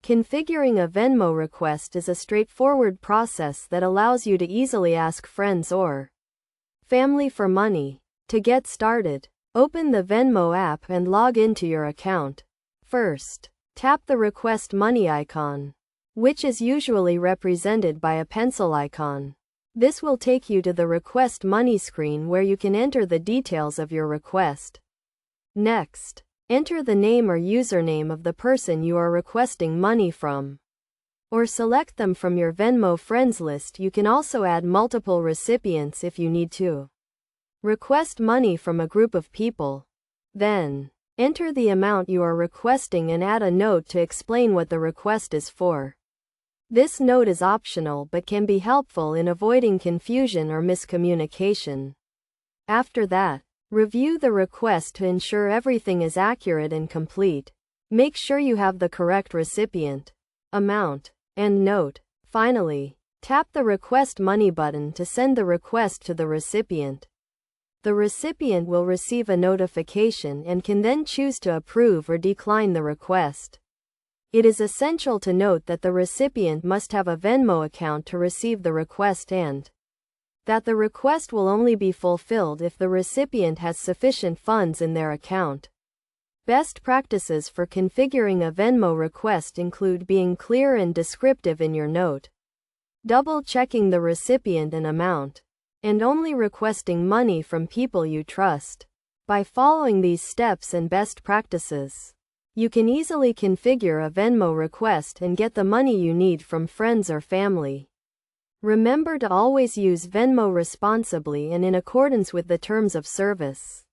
Configuring a Venmo request is a straightforward process that allows you to easily ask friends or family for money. To get started, open the Venmo app and log into your account. First, tap the Request Money icon, which is usually represented by a pencil icon. This will take you to the Request Money screen where you can enter the details of your request. Next, enter the name or username of the person you are requesting money from, or select them from your Venmo friends list. You can also add multiple recipients if you need to request money from a group of people. Then, enter the amount you are requesting and add a note to explain what the request is for. This note is optional but can be helpful in avoiding confusion or miscommunication. After that, review the request to ensure everything is accurate and complete. Make sure you have the correct recipient, amount, and note. Finally, tap the Request Money button to send the request to the recipient. The recipient will receive a notification and can then choose to approve or decline the request. It is essential to note that the recipient must have a Venmo account to receive the request and that the request will only be fulfilled if the recipient has sufficient funds in their account. Best practices for configuring a Venmo request include being clear and descriptive in your note, double-checking the recipient and amount, and only requesting money from people you trust. By following these steps and best practices, you can easily configure a Venmo request and get the money you need from friends or family. Remember to always use Venmo responsibly and in accordance with the terms of service.